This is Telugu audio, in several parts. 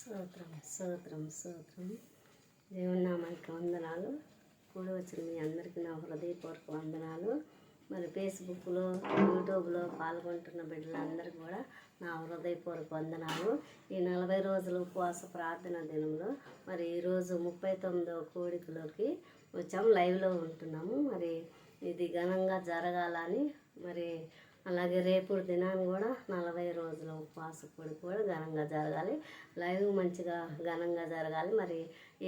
స్తోత్రం స్తోత్రం స్తోత్రం. దేవుని నామానికి వందనాలు. కూడి వచ్చిన మీ అందరికీ నా హృదయపూర్వక వందనాలు. మరి ఫేస్బుక్లో యూట్యూబ్లో పాల్గొంటున్న బిడ్డలందరికీ కూడా నా హృదయపూర్వక వందనాలు. ఈ 40 రోజుల ఉపవాస ప్రార్థన దినంలో మరి ఈరోజు 39వ కోడికలోకి వచ్చాము, లైవ్లో ఉంటున్నాము. మరి ఇది ఘనంగా జరగాలని మరి అలాగే రేపు దినాన్ని కూడా 40 రోజుల ఉపవాస కూడిక కూడా ఘనంగా జరగాలి. లైవ్ మంచిగా ఘనంగా జరగాలి. మరి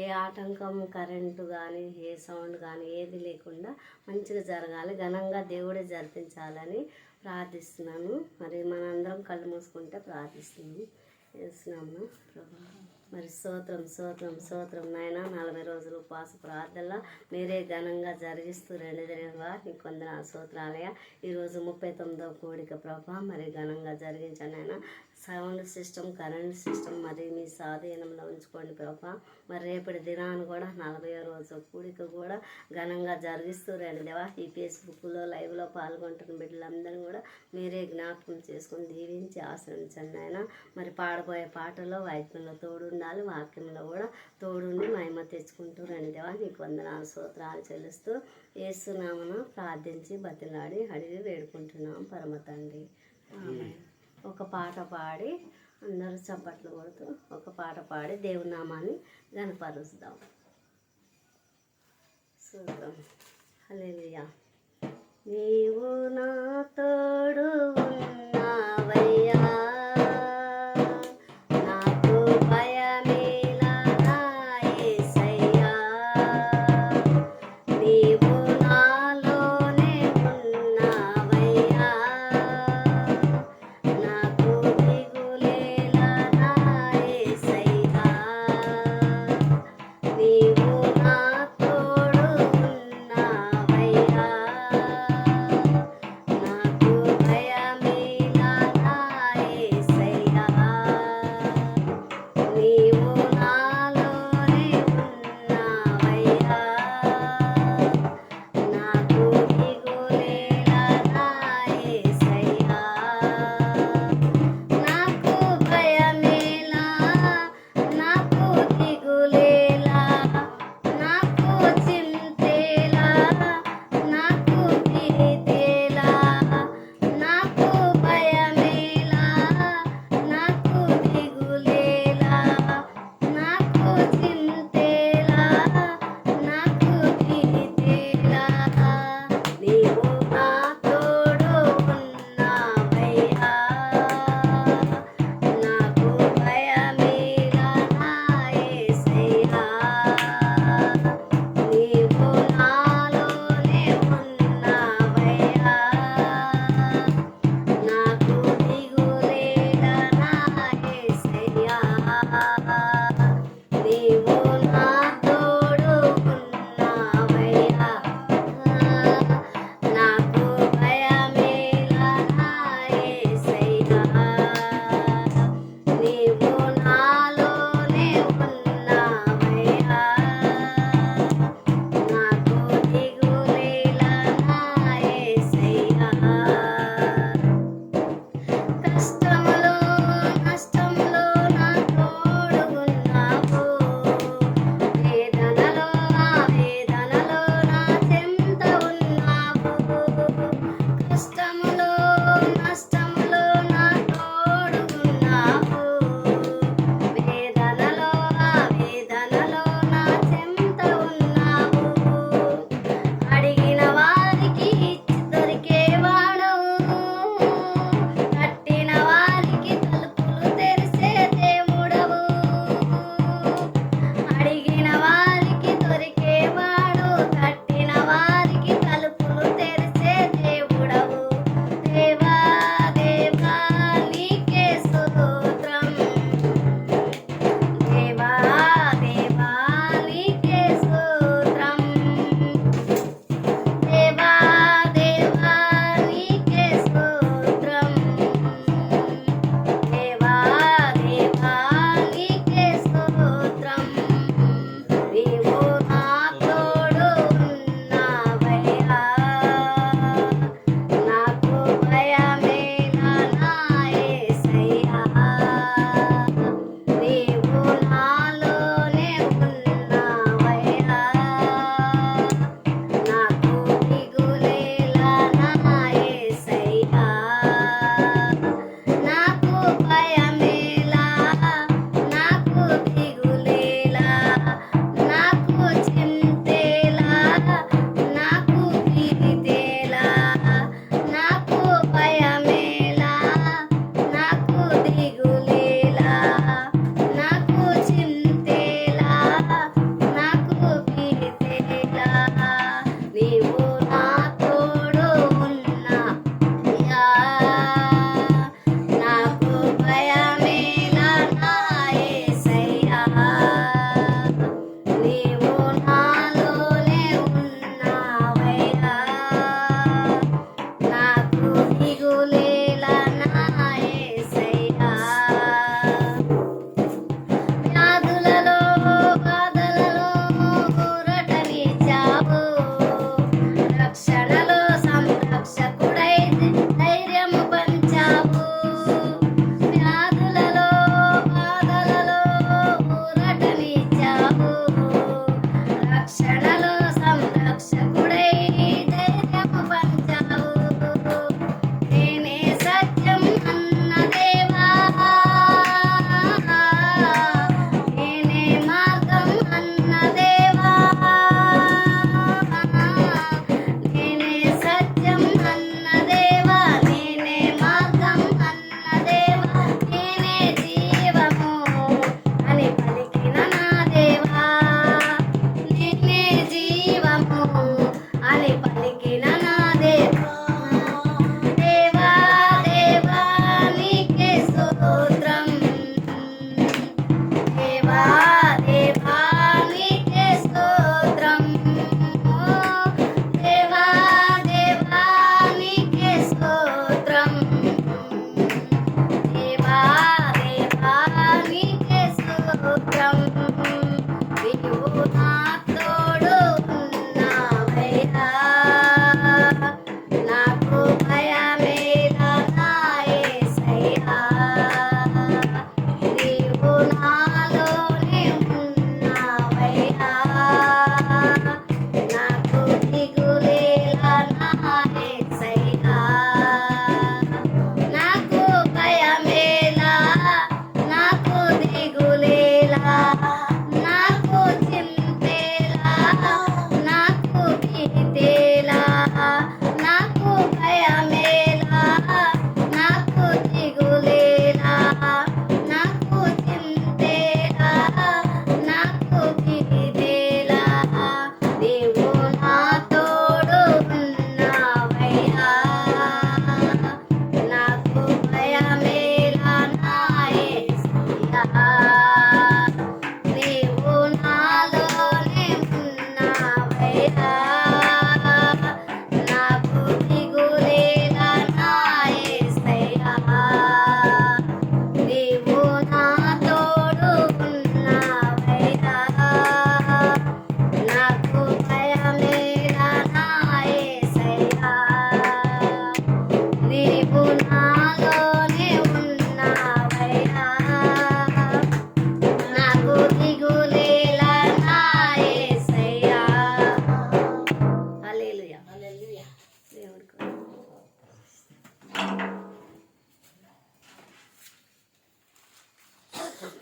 ఏ ఆటంకం కరెంటు కానీ ఏ సౌండ్ కానీ ఏది లేకుండా మంచిగా జరగాలి. ఘనంగా దేవుడే జరిపించాలని ప్రార్థిస్తున్నాను. మరి మనందరం కళ్ళు మూసుకుంటే ప్రార్థిస్తున్నాము. చేస్తున్నాము ప్రభా. మరి స్తోత్రం స్తోత్రం స్తోత్రం నాయన. 40 రోజులు ఉపవాస ప్రార్థనలో మీరే ఘనంగా జరిగిస్తూ రెండు దినంగా నీకు వందనాలు స్తోత్రాలయ. ఈరోజు 39వ కోడిక ప్రభా మరి ఘనంగా జరిగించాను ఆయన. సౌండ్ సిస్టమ్ కరెంట్ సిస్టమ్ మరి మీ స్వాధీనంలో ఉంచుకోండి ప్రభా. మరి రేపటి దినాన్ని కూడా 40వ రోజు కూడిక కూడా ఘనంగా జరిగిస్తూ రండి దేవా. ఈ ఫేస్బుక్లో లైవ్లో పాల్గొంటున్న బిడ్డలందరినీ కూడా మీరే జ్ఞాపకం చేసుకొని దీవించి ఆశ్రయించండి ఆయన. మరి పాడబోయే పాటలో వాయిద్యంలో తోడు ఉండాలి, వాక్యంలో కూడా తోడుండి మహిమ తెచ్చుకుంటూ రండి దేవా. నీకు వందనాలు స్తోత్రాలు చెల్లిస్తూ యేసు నామమున ప్రార్థించి బతిలాడి అడిగి వేడుకుంటున్నాం పరమ తండ్రి. ఒక పాట పాడి అందరూ చప్పట్లు కొడుతూ ఒక పాట పాడి దేవుని నామాన్ని గణపరుస్తాం. స్తోత్రం హల్లెలూయా. నీవు నా తోడు ఉన్నావయ్యా, నాకు భయమేలా నా యేసయ్యా. నీవు నాలోనే ఉన్నావయ్యా, నాకు దిగులేలా నా యేసయ్యా. నీవు నా తోడు ఉన్నావయ్యా, నాకు భయమేలా నా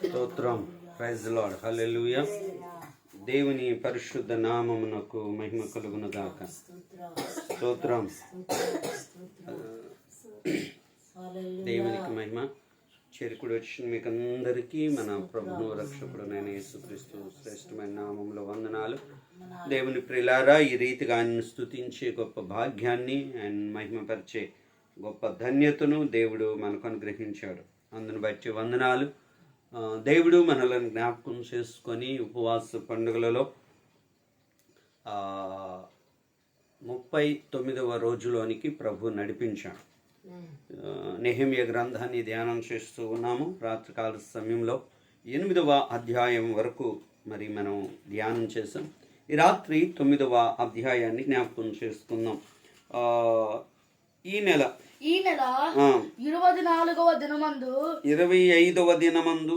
స్తోత్రం. Praise Lord. హల్లెలూయా. దేవుని పరిశుద్ధ నామమునకు మహిమ కలుగును గాక. స్తోత్రం. దేవునికి మహిమ. చేరుకుడు వచ్చిన మీకు అందరికీ మన ప్రభువు రక్షకుడు నేను యేసుక్రీస్తు శ్రేష్టమైన నామంలో వందనాలు. దేవుని ప్రియులారా, ఈ రీతిగా ఆయనను స్తుతించే గొప్ప భాగ్యాన్ని, ఆయన మహిమపరిచే గొప్ప ధన్యతను దేవుడు మనకు అనుగ్రహించాడు. అందును బట్టి వందనాలు. దేవుడు మనలను జ్ఞాపకం చేసుకొని ఉపవాస పండుగలలో 39వ రోజులోనికి ప్రభు నడిపించాడు. నెహెమ్యా గ్రంథాన్ని ధ్యానం చేస్తూ ఉన్నాము. రాత్రికాల సమయంలో 8వ అధ్యాయం వరకు మరి మనం ధ్యానం చేసాం. ఈ రాత్రి 9వ అధ్యాయాన్ని జ్ఞాపకం చేసుకుందాం. ఈ నెల 25వ దినమందు 25వ దినమందు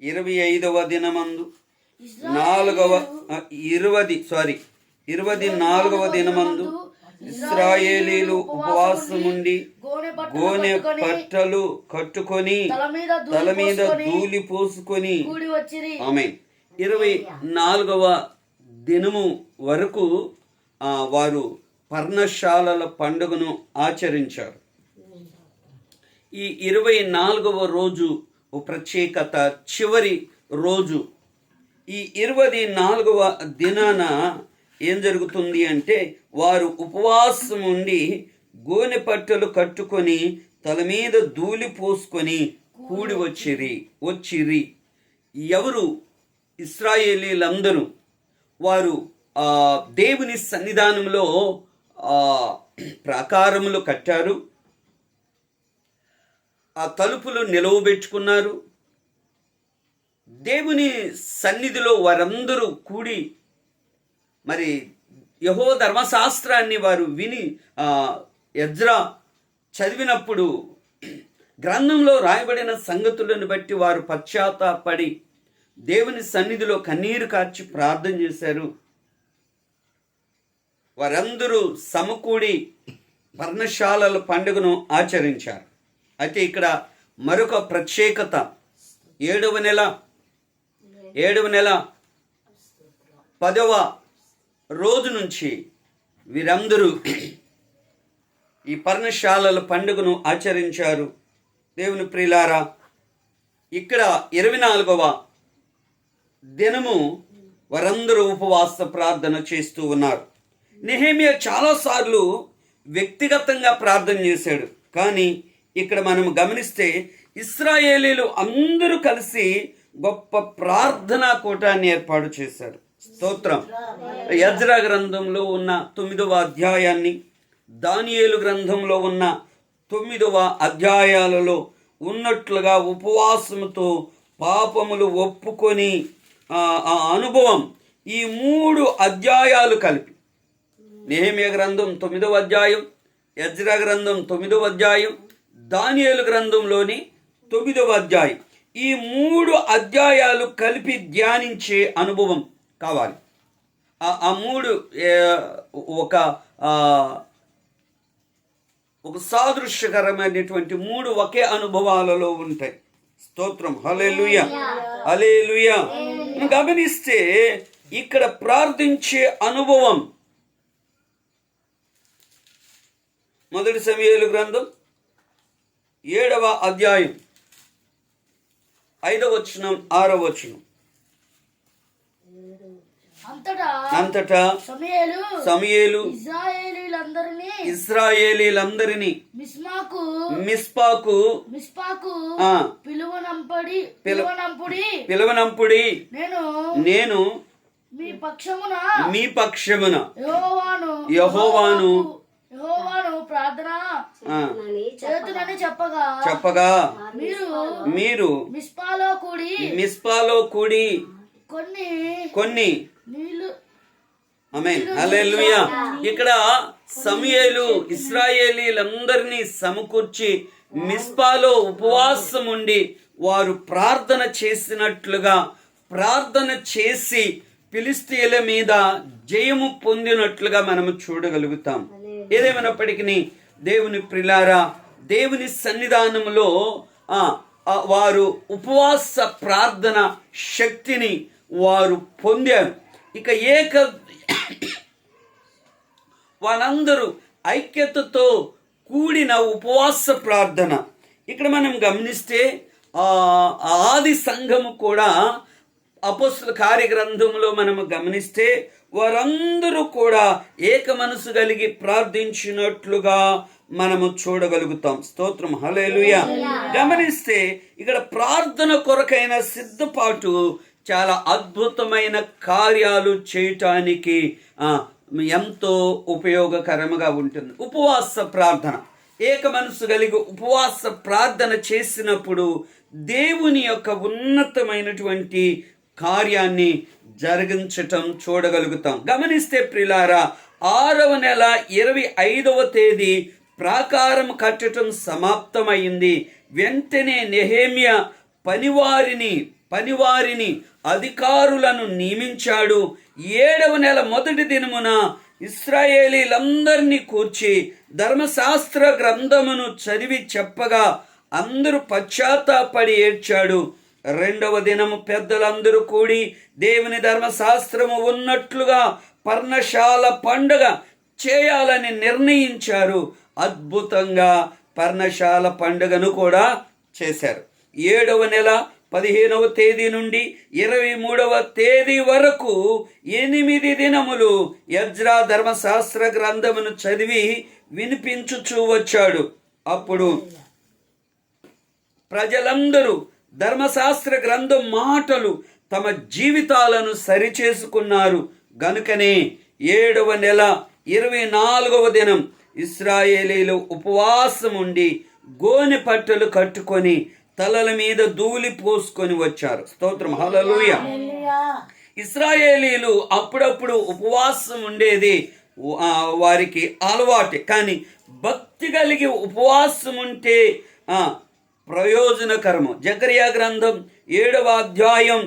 24వ దినమందు ఇశ్రాయేలీలు ఉపవాసముండి గోనె పట్టలు కట్టుకొని తల మీద ధూళి పోసుకొని ఆమేన్ 24వ దినము వరకు వారు పర్ణశాలల పండుగను ఆచరించారు. ఈ 24వ రోజు ప్రత్యేకత, చివరి రోజు. ఈ 24వ దినాన ఏం జరుగుతుంది అంటే, వారు ఉపవాసం ఉండి గోనె పట్టలు కట్టుకొని తల మీద ధూళి పోసుకొని కూడి వచ్చిరి. ఎవరు? ఇశ్రాయేలీలందరూ. వారు దేవుని సన్నిధానంలో ప్రాకారములు కట్టారు, ఆ తలుపులు నిలవబెట్టుకున్నారు. దేవుని సన్నిధిలో వారందరూ కూడి మరి యెహోవా ధర్మశాస్త్రాన్ని వారు విని ఎజ్రా చదివినప్పుడు గ్రంథంలో రాయబడిన సంగతులను బట్టి వారు పశ్చాత్తాపడి దేవుని సన్నిధిలో కన్నీరు కార్చి ప్రార్థన చేశారు. వారందరూ సమకూడి పర్ణశాలల పండుగను ఆచరించారు. అయితే ఇక్కడ మరొక ప్రత్యేకత, 7వ నెల 10వ రోజు నుంచి వీరందరూ ఈ పర్ణశాలల పండుగను ఆచరించారు. దేవుని ప్రియులారా, ఇక్కడ 24వ దినము వారందరూ ఉపవాస ప్రార్థన చేస్తూ ఉన్నారు. నెహెమ్యా చాలాసార్లు వ్యక్తిగతంగా ప్రార్థన చేశాడు, కానీ ఇక్కడ మనం గమనిస్తే ఇశ్రాయేలీలు అందరూ కలిసి గొప్ప ప్రార్థనా కూటాన్ని ఏర్పాటు చేశారు. స్తోత్రం. ఎజ్రా గ్రంథంలో ఉన్న 9వ అధ్యాయాన్ని, దానియేలు గ్రంథంలో ఉన్న 9వ అధ్యాయాలలో ఉన్నట్లుగా ఉపవాసముతో పాపములు ఒప్పుకొని ఆ అనుభవం, ఈ 3 అధ్యాయాలు కలిపి, నెహెమ్యా గ్రంథం 9వ అధ్యాయం, ఎజ్రా గ్రంథం 9వ అధ్యాయం, దానియేలు గ్రంథంలోని 9వ అధ్యాయం, ఈ 3 అధ్యాయాలు కలిపి ధ్యానించే అనుభవం కావాలి. ఆ 3 ఒక సాదృశ్యకరమైనటువంటి 3 ఒకే అనుభవాలలో ఉంటాయి. స్తోత్రం. హల్లెలూయా, హల్లెలూయా. గమనిస్తే ఇక్కడ ప్రార్థించే అనుభవం, 1 సమూయేలు గ్రంథం 7వ అధ్యాయం 5వ వచనం 6వ వచనం. అంతటా సమూయేలు ఇశ్రాయేలీలందరినీ మిస్పాకు పిలువనంపుడి, నేను మీ పక్షమున యెహోవాను ప్రార్థన చెప్పగా మీరు మిస్పాలో కూడి కొన్ని ఆమేన్, హల్లెలూయా. ఇక్కడ సమూయేలు ఇశ్రాయేలీలందరినీ సమకూర్చి మిస్పాలో ఉపవాసం ఉండి వారు ప్రార్థన చేసినట్లుగా ప్రార్థన చేసి ఫిలిష్తీయుల మీద జయము పొందినట్లుగా మనము చూడగలుగుతాం. ఏదేమైనప్పటికీ దేవుని ప్రియులారా, దేవుని సన్నిధానంలో వారు ఉపవాస ప్రార్థన శక్తిని వారు పొందారు. ఇక వారందరూ ఐక్యతతో కూడిన ఉపవాస ప్రార్థన. ఇక్కడ మనం గమనిస్తే ఆది సంఘము కూడా అపోస్తల కార్యగ్రంథంలో మనము గమనిస్తే వారందరూ కూడా ఏక మనసు కలిగి ప్రార్థించినట్లుగా మనము చూడగలుగుతాం. స్తోత్రం, హల్లెలూయా. గమనిస్తే ఇక్కడ ప్రార్థన కొరకైన సిద్ధపాటు చాలా అద్భుతమైన కార్యాలు చేయటానికి ఎంతో ఉపయోగకరముగా ఉంటుంది. ఉపవాస ప్రార్థన, ఏక మనసు కలిగి ఉపవాస ప్రార్థన చేసినప్పుడు దేవుని యొక్క ఉన్నతమైనటువంటి కార్యాన్ని జరిగించటం చూడగలుగుతాం. గమనిస్తే ప్రియులారా, 6వ నెల 25వ తేదీ ప్రాకారం కట్టడం సమాప్తమైంది. వెంటనే నెహెమ్యా పనివారిని అధికారులను నియమించాడు. 7వ నెల మొదటి దినమున ఇశ్రాయేలీలందరినీ కూర్చి ధర్మశాస్త్ర గ్రంథమును చదివి చెప్పగా అందరూ పశ్చాత్తాపడి ఏడ్చాడు. 2వ దినము పెద్దలందరూ కూడి దేవుని ధర్మశాస్త్రము ఉన్నట్లుగా పర్ణశాల పండుగ చేయాలని నిర్ణయించారు. అద్భుతంగా పర్ణశాల పండుగను కూడా చేశారు. 7వ నెల 15వ తేదీ నుండి 23వ తేదీ వరకు 8 దినములు ఎజ్రా ధర్మశాస్త్ర గ్రంథమును చదివి వినిపించుచూ వచ్చాడు. అప్పుడు ప్రజలందరూ ధర్మశాస్త్ర గ్రంథం మాటలు తమ జీవితాలను సరిచేసుకున్నారు. గనుకనే 7వ నెల 24వ దినం ఇశ్రాయేలీలు ఉపవాసం ఉండి గోనె పట్టలు కట్టుకొని తలల మీద ధూళి పోసుకొని వచ్చారు. స్తోత్రం, హల్లెలూయా. ఇశ్రాయేలీలు అప్పుడప్పుడు ఉపవాసం ఉండేది వారికి అలవాటే. కానీ భక్తి కలిగి ఉపవాసం ఉంటే ప్రయోజనకరము. జకరియా గ్రంథం 7వ అధ్యాయం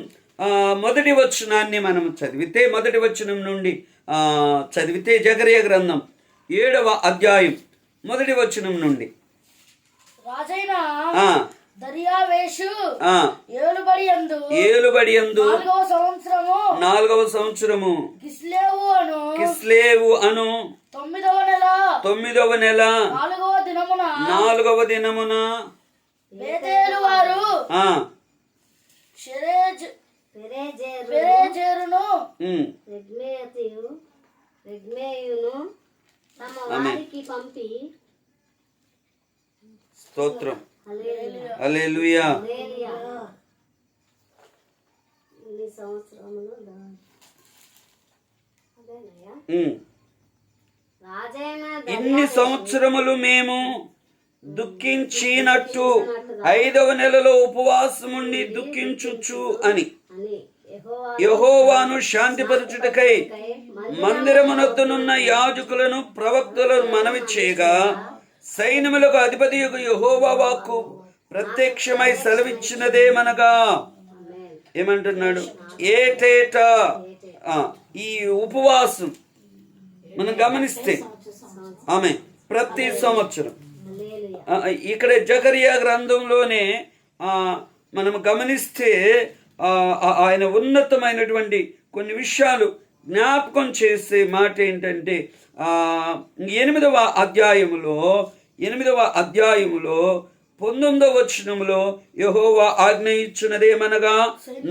మొదటి వచనాన్ని మనం చదివితే, మొదటి వచనం నుండి చదివితే జకరియా గ్రంథం 7వ అధ్యాయం మొదటి వచనం నుండి రాజైన దర్యావేషు ఏలుబడియందు 4వ సంవత్సరము కిస్లేవు అను 9వ నెల 4వ దినమున బేతేలు వారు పెరేజేరును రెగ్మేయును తమ వారికి పంపి, స్తోత్రం, హల్లెలూయా. ఇన్ని సంవత్సరములు మేము దుఃఖించినట్టు 5వ నెలలో ఉపవాసముండి దుఃఖించుచు అని యెహోవాను శాంతిపరచుటకై మందిరమునొద్దనున్న యాజకులను ప్రవక్తలను మనవి చేయగా సైన్యములకు అధిపతియగు యెహోవా వాక్కు ప్రత్యక్షమై సెలవిచ్చినదేమనగా ఏమంటున్నాడు? ఏటేటా ఈ ఉపవాసం మనం గమనిస్తే ప్రతి సంవత్సరం ఇక్కడ జకరియా గ్రంథంలోనే మనం గమనిస్తే ఆయన ఉన్నతమైనటువంటి కొన్ని విషయాలు జ్ఞాపకం చేసే మాట ఏంటంటే 8వ అధ్యాయములో 19వ వచనములో యెహోవా ఆజ్ఞ ఇచ్చినదేమనగా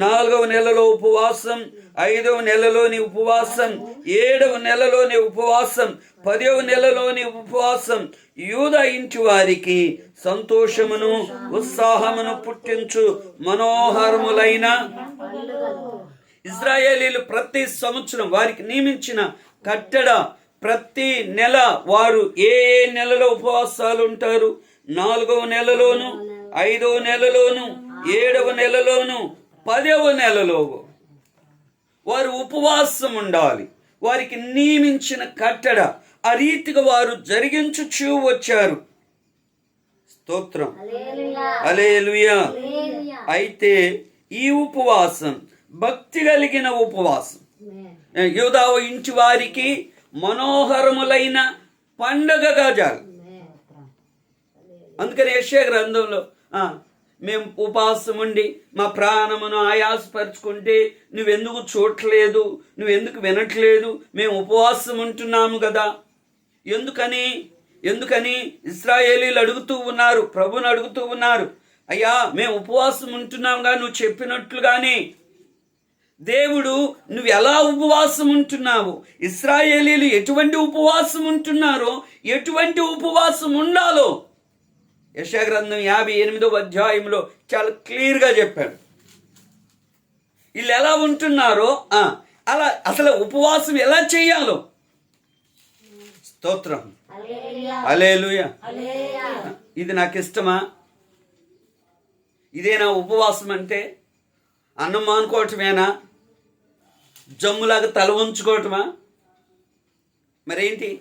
4వ నెలలో ఉపవాసం, 5వ నెలలోని ఉపవాసం, 7వ నెలలోని ఉపవాసం, 10వ నెలలోని ఉపవాసం యూదా ఇంటి వారికి సంతోషమును ఉత్సాహమును పుట్టించు మనోహరములైన ఇశ్రాయేలీలు ప్రతి సంవత్సరం వారికి నియమించిన కట్టడ ప్రతి నెల వారు ఏ నెలలో ఉపవాసాలు ఉంటారు? 4వ నెలలోను, 5వ నెలలోను, 7వ నెలలోను, 10వ నెలలో వారు ఉపవాసం ఉండాలి. వారికి నియమించిన కట్టడ ఆ రీతిగా వారు జరిగించుచూ వచ్చారు. స్తోత్రం, హల్లెలూయా. అయితే ఈ ఉపవాసం భక్తి కలిగిన ఉపవాసం, యూదా ఇంటి వారికి మనోహరములైన పండగగా జాలి. అందుకని యెషయా గ్రంథంలో మేము ఉపవాసం ఉండి మా ప్రాణమును ఆయాసపరుచుకుంటే నువ్వెందుకు చూడట్లేదు, నువ్వెందుకు వినట్లేదు, మేము ఉపవాసం ఉంటున్నాము కదా. ఎందుకని ఇశ్రాయేలీలు అడుగుతూ ఉన్నారు, ప్రభుని అడుగుతూ ఉన్నారు, అయ్యా మేము ఉపవాసం ఉంటున్నాంగా నువ్వు చెప్పినట్లుగానే. దేవుడు నువ్వు ఎలా ఉపవాసం ఉంటున్నావు, ఇశ్రాయేలీలు ఎటువంటి ఉపవాసం ఉంటున్నారో, ఎటువంటి ఉపవాసం ఉండాలో యెషయా గ్రంథం 58వ అధ్యాయంలో చాలా క్లియర్గా చెప్పాడు. వీళ్ళు ఎలా ఉంటున్నారో అలా అసలు ఉపవాసం ఎలా చేయాలో. స్తోత్రం, హల్లెలూయా. ఇది నాకు ఇష్టమా? ఇదేనా ఉపవాసం అంటే? అన్నం మానుకోవటమేనా? జమ్ములాగా తల ఉంచుకోవటమా? మరేంటి?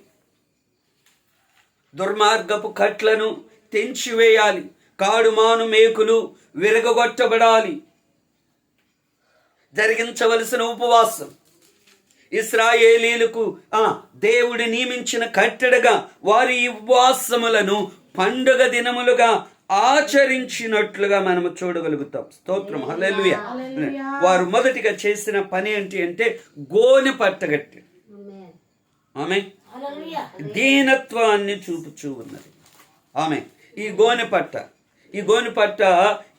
దుర్మార్గపు కట్లను తెంచివేయాలి, కాడుమాను మేకులు విరగగొట్టబడాలి. జరిగించవలసిన ఉపవాసం ఇశ్రాయేలీలకు దేవుడు నియమించిన కట్టడగా వారి ఈ ఉపవాసములను పండుగ దినములుగా ఆచరించినట్లుగా మనము చూడగలుగుతాం. స్తోత్రం, హల్లెలూయా. వారు మొదటిగా చేసిన పని ఏంటి అంటే గోనె పట్టగట్టి ఆమె దీనత్వాన్ని చూపుచూ ఉన్నది. ఆమె ఈ గోనె పట్ట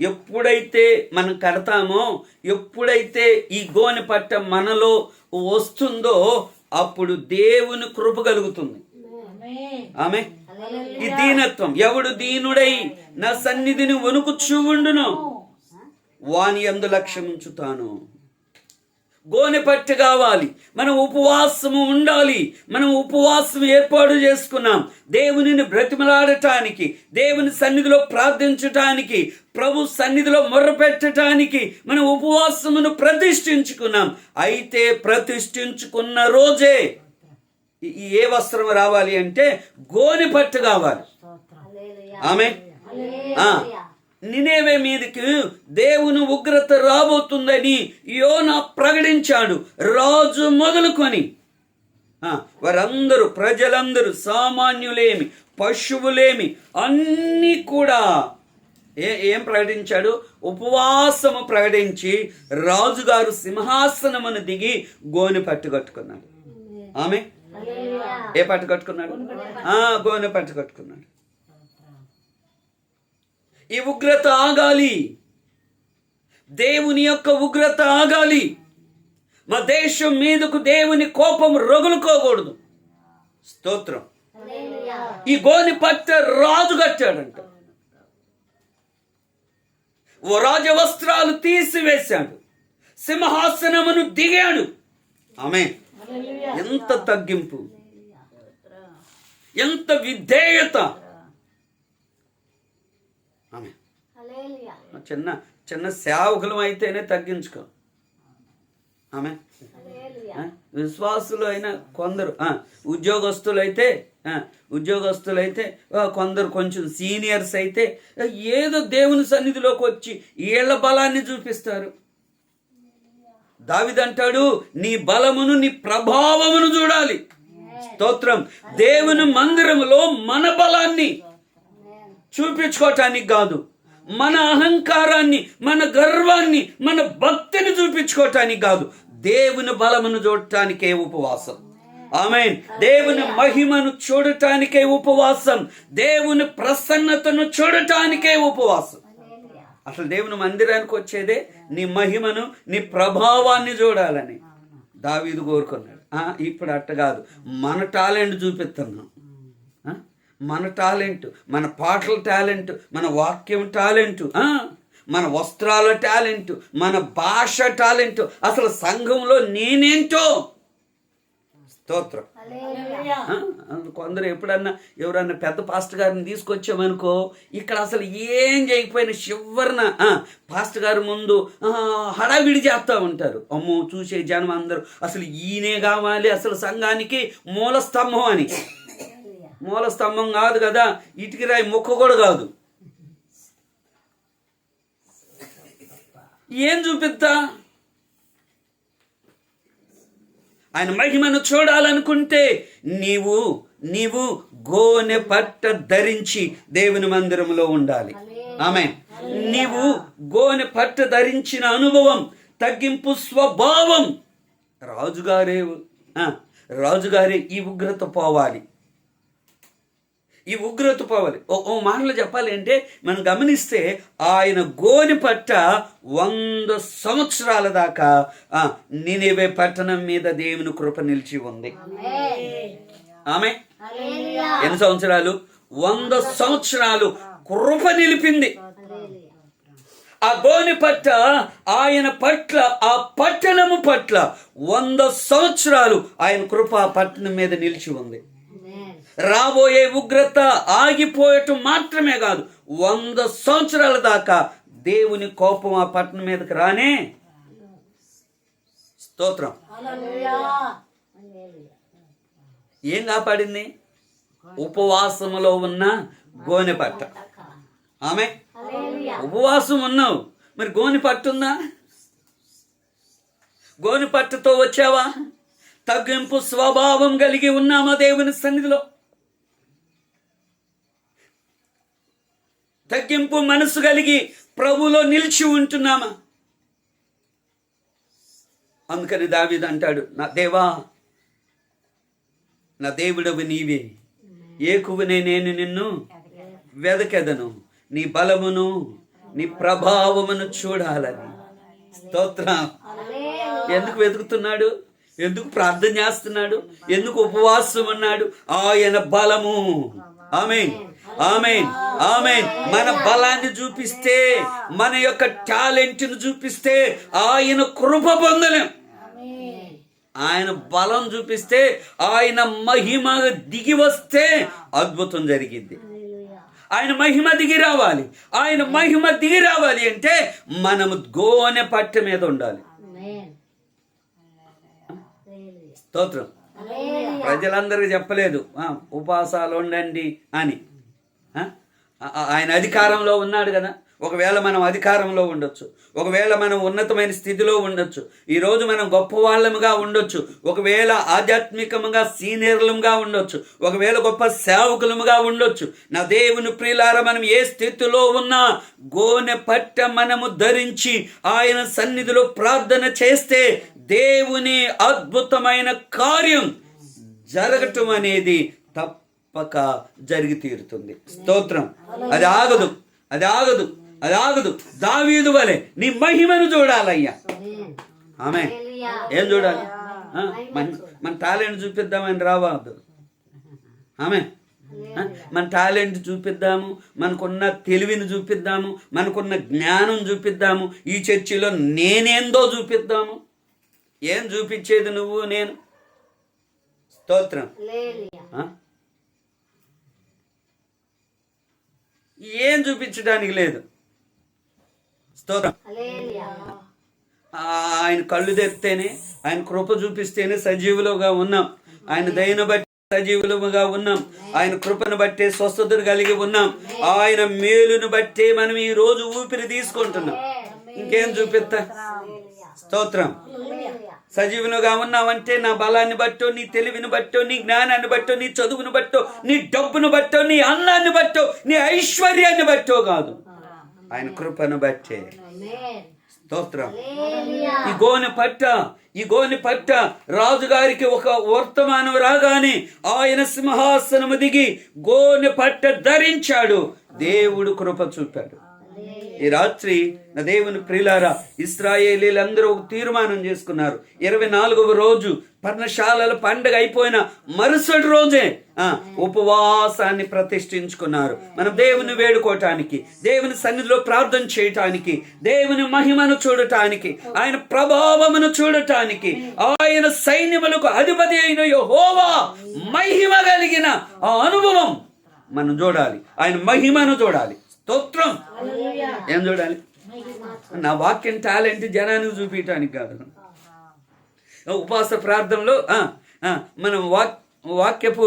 ఎప్పుడైతే మనం కడతామో, ఎప్పుడైతే ఈ గోనె పట్ట మనలో వస్తుందో అప్పుడు దేవుని కృప కలుగుతుంది. ఆమె ఈ దీనత్వం, ఎవడు దీనుడై నా సన్నిధిని వణుకుచూ ఉండును వాని యందు లక్ష్యం ఉంచుతాను. గోనె పట్టు కావాలి, మనం ఉపవాసము ఉండాలి. మనం ఉపవాసం ఏర్పాటు చేసుకున్నాం దేవునిని బ్రతిమలాడటానికి, దేవుని సన్నిధిలో ప్రార్థించటానికి, ప్రభు సన్నిధిలో మొర్రపెట్టడానికి మనం ఉపవాసమును ప్రతిష్ఠించుకున్నాం. అయితే ప్రతిష్ఠించుకున్న రోజే ఏ వస్త్రం రావాలి అంటే గోనె పట్టు కావాలి. ఆమె నినేవే మీదకి దేవుని ఉగ్రత రాబోతుందని యోనా ప్రకటించాడు. రాజు మొదలుకొని వారందరూ, ప్రజలందరూ, సామాన్యులేమి పశువులేమి అన్నీ కూడా ఏం ప్రకటించాడు? ఉపవాసము ప్రకటించి రాజుగారు సింహాసనమును దిగి గోనె పట్టు కట్టుకున్నాడు. ఆమె ఏ పట్టు కట్టుకున్నాడు? గోనె పట్టు కట్టుకున్నాడు. ఈ ఉగ్రత ఆగాలి, దేవుని యొక్క ఉగ్రత ఆగాలి. మా దేశం మీదకు దేవుని కోపం రగులుకోకూడదు. స్తోత్రం. ఈ గోనె పట్ట రాజు కట్టాడంట. ఓ రాజవస్త్రాలు తీసివేశాడు, సింహాసనమును దిగాడు. ఆమె ఎంత తగ్గింపు, ఎంత విధేయత. ఆమె చిన్న సేవకులం అయితేనే తగ్గించుకో. ఆమె విశ్వాసులు అయినా కొందరు, ఉద్యోగస్తులైతే కొందరు కొంచెం సీనియర్స్ అయితే ఏదో దేవుని సన్నిధిలోకి వచ్చి వీళ్ళ బలాన్ని చూపిస్తారు. దావీదంటాడు, నీ బలమును నీ ప్రభావమును చూడాలి. స్తోత్రం. దేవుని మందిరములో మన బలాన్ని చూపించుకోవటానికి కాదు, మన అహంకారాన్ని, మన గర్వాన్ని, మన భక్తిని చూపించుకోవటానికి కాదు, దేవుని బలమును చూడటానికే ఉపవాసం. ఆమేన్. దేవుని మహిమను చూడటానికే ఉపవాసం, దేవుని ప్రసన్నతను చూడటానికే ఉపవాసం. అసలు దేవుని మందిరానికి వచ్చేదే నీ మహిమను, నీ ప్రభావాన్ని చూడాలని దావీదు కోరుకున్నాడు. ఇప్పుడు అట్ట కాదు, మన టాలెంట్ చూపిస్తున్నాం. మన టాలెంట్, మన పాటల టాలెంట్, మన వాక్యం టాలెంట్, మన వస్త్రాల టాలెంట్, మన భాష టాలెంట్, అసలు సంఘంలో నేనేంటో. స్తోత్రం. కొందరు ఎప్పుడన్నా ఎవరన్నా పెద్ద పాస్టర్ గారిని తీసుకొచ్చామనుకో, ఇక్కడ అసలు ఏం చేయకపోయినా చివరిన పాస్టర్ గారి ముందు హడావిడి చేస్తూ ఉంటారు. అమ్మో, చూసే జనం అందరూ అసలు ఈయనే కావాలి అసలు సంఘానికి మూల స్తంభం అని. మూల స్తంభం కాదు కదా, ఇటుకి రాయి మొక్క కూడా కాదు. ఏం చూపిస్తా? ఆయన మహిమను చూడాలనుకుంటే నీవు గోనె పట్ట ధరించి దేవుని మందిరంలో ఉండాలి. ఆమేన్. నీవు గోనె పట్ట ధరించిన అనుభవం, తగ్గింపు స్వభావం. రాజుగారే ఈ ఉగ్రత పోవాలి. ఈ ఉగ్రత పోవాలి. ఓ మాటలు చెప్పాలి అంటే మనం గమనిస్తే ఆయన గోనె పట్ట 100 సంవత్సరాల దాకా నినివే పట్టణం మీద దేవుని కృప నిలిచి ఉంది. ఆమె ఎన్ని సంవత్సరాలు? 100 సంవత్సరాలు కృప నిలిపింది. ఆ గోనె పట్ట ఆయన పట్ల, ఆ పట్టణము పట్ల 100 సంవత్సరాలు ఆయన కృప ఆ పట్టణం మీద నిలిచి ఉంది. రాబోయే ఉగ్రత ఆగిపోయటం మాత్రమే కాదు, 100 సంవత్సరాల దాకా దేవుని కోపం ఆ పట్టణం మీదకి రానే. స్తోత్రం. ఏం కాపాడింది? ఉపవాసములో ఉన్న గోనె పట్ట. ఆమె ఉపవాసం ఉన్నావు, మరి గోనె పట్టుందా? గోనె పట్టుతో వచ్చావా? తగ్గింపు స్వభావం కలిగి ఉన్నామా దేవుని సన్నిధిలో? తగ్గింపు మనసు కలిగి ప్రభులో నిలిచి ఉంటున్నామా? అందుకని దావీదు అంటాడు, నా దేవా, నా దేవుడవు నీవే, ఏకువనే నేను నిన్ను వెదకెదను, నీ బలమును నీ ప్రభావమును చూడాలని. స్తోత్రం. ఎందుకు వెతుకుతున్నాడు? ఎందుకు ప్రార్థన చేస్తున్నాడు? ఎందుకు ఉపవాసం ఉన్నాడు? ఆయన బలము. ఆమేన్, ఆమేన్, ఆమేన్. మన బలాన్ని చూపిస్తే, మన యొక్క టాలెంట్ను చూపిస్తే ఆయన కృప పొందలేం. ఆయన బలం చూపిస్తే, ఆయన మహిమ దిగి వస్తే అద్భుతం జరిగింది. ఆయన మహిమ దిగి రావాలి. ఆయన మహిమ దిగి రావాలి అంటే మనము గోనె పట్ట మీద ఉండాలి. స్తోత్రం. ప్రజలందరికీ చెప్పలేదు ఉపవాసాలు ఉండండి అని. ఆయన అధికారంలో ఉన్నాడు కదా. ఒకవేళ మనం అధికారంలో ఉండొచ్చు, ఒకవేళ మనం ఉన్నతమైన స్థితిలో ఉండొచ్చు, ఈరోజు మనం గొప్ప వాళ్ళముగా ఉండొచ్చు, ఒకవేళ ఆధ్యాత్మికముగా సీనియర్లుగా ఉండొచ్చు, ఒకవేళ గొప్ప సేవకులముగా ఉండొచ్చు. నా దేవుని ప్రియులారా, మనం ఏ స్థితిలో ఉన్నా గోనె పట్ట మనము ధరించి ఆయన సన్నిధిలో ప్రార్థన చేస్తే దేవుని అద్భుతమైన కార్యం జరగటం అనేది తప్పక జరిగి తీరుతుంది. స్తోత్రం. అది ఆగదు, అది ఆగదు, అది ఆగదు. దావీదు వలె నీ మహిమను చూడాలయ్యా. ఆమె ఏం చూడాలి? మన టాలెంట్ చూపిద్దామని రావద్దు. ఆమె మన టాలెంట్ చూపిద్దాము, మనకున్న తెలివిని చూపిద్దాము, మనకున్న జ్ఞానం చూపిద్దాము, ఈ చర్చిలో నేనేందో చూపిద్దాము. ఏం చూపించేది నువ్వు నేను? స్తోత్రం. ఏం చూపించడానికి లేదు. స్తోత్రం. ఆయన కళ్ళు తెరిస్తేనే, ఆయన కృప చూపిస్తేనే సజీవులుగా ఉన్నాం. ఆయన దయను బట్టి సజీవులుగా ఉన్నాం. ఆయన కృపను బట్టే స్వస్థతను కలిగి ఉన్నాం. ఆయన మేలును బట్టే మనం ఈ రోజు ఊపిరి తీసుకుంటున్నాం. ఇంకేం చూపిస్తా? స్తోత్రం. సజీవునుగా ఉన్నావంటే నా బలాన్ని బట్టో, నీ తెలివిని బట్టో, నీ జ్ఞానాన్ని బట్టో, నీ చదువును బట్టో, నీ డబ్బును బట్టో, నీ అన్నాన్ని బట్టో, నీ ఐశ్వర్యాన్ని బట్టో కాదు, ఆయన కృపను బట్టే. స్తోత్రం. ఈ గోనె పట్ట రాజుగారికి ఒక వర్తమానం రాగానే ఆయన సింహాసనము దిగి గోనె పట్ట ధరించాడు. దేవుడు కృప చూపాడు. ఈ రాత్రి నా దేవుని ప్రియులారా, ఇశ్రాయేలీలందరూ ఒక తీర్మానం చేసుకున్నారు. 24వ రోజు పర్ణశాలల పండుగ అయిపోయిన మరుసటి రోజే ఉపవాసాన్ని ప్రతిష్ఠించుకున్నారు. మనం దేవుని వేడుకోవటానికి, దేవుని సన్నిధిలో ప్రార్థన చేయటానికి, దేవుని మహిమను చూడటానికి, ఆయన ప్రభావమును చూడటానికి, ఆయన సైన్యములకు అధిపతి అయిన యెహోవా మహిమ కలిగిన ఆ అనుభవం మనం చూడాలి. ఆయన మహిమను చూడాలి. స్తోత్రం. ఏం చూడాలి? నా వాక్యం టాలెంట్ జనానికి చూపించడానికి కాదు. ఉపవాస ప్రార్థనలో మనం వాక్యపు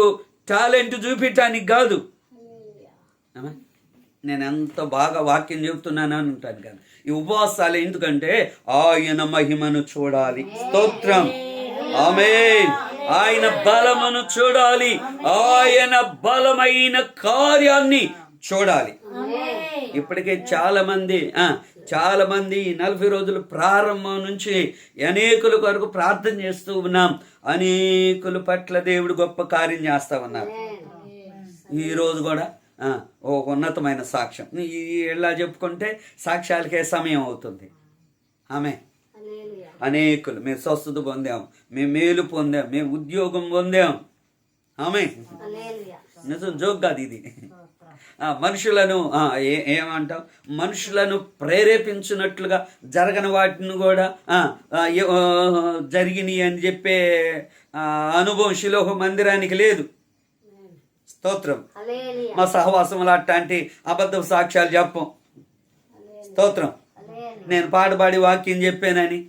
టాలెంట్ చూపించడానికి కాదు. నేను ఎంత బాగా వాక్యం చెబుతున్నాను అని ఉంటాను కాదు. ఈ ఉపవాసాలు ఎందుకంటే ఆయన మహిమను చూడాలి. స్తోత్రం. ఆమేన్. ఆయన బలమును చూడాలి. ఆయన బలమైన కార్యాన్ని చూడాలి. ఇప్పటికే చాలా మంది ఈ 40 రోజులు ప్రారంభం నుంచి అనేకుల కొరకు ప్రార్థన చేస్తూ ఉన్నాం. అనేకుల పట్ల దేవుడు గొప్ప కార్యం చేస్తా ఉన్నారు. ఈరోజు కూడా ఒక ఉన్నతమైన సాక్ష్యం. ఇలా చెప్పుకుంటే సాక్ష్యాలకే సమయం అవుతుంది. ఆమె అనేకులు మేము స్వస్థత పొందాం, మేము మేలు పొందాం, మేము ఉద్యోగం పొందాం. ఆమె నిజం, జోక్ కాదు ఇది. మనుషులను ఏమంటాం, మనుషులను ప్రేరేపించినట్లుగా జరగని వాటిని కూడా జరిగినాయి అని చెప్పే అనుభవం శిలోహ మందిరానికి లేదు. స్తోత్రం. మా సహవాసంలో అట్లాంటి అబద్ధ సాక్ష్యాలు చెప్పం. స్తోత్రం. నేను పాడి వాక్యం చెప్పానని,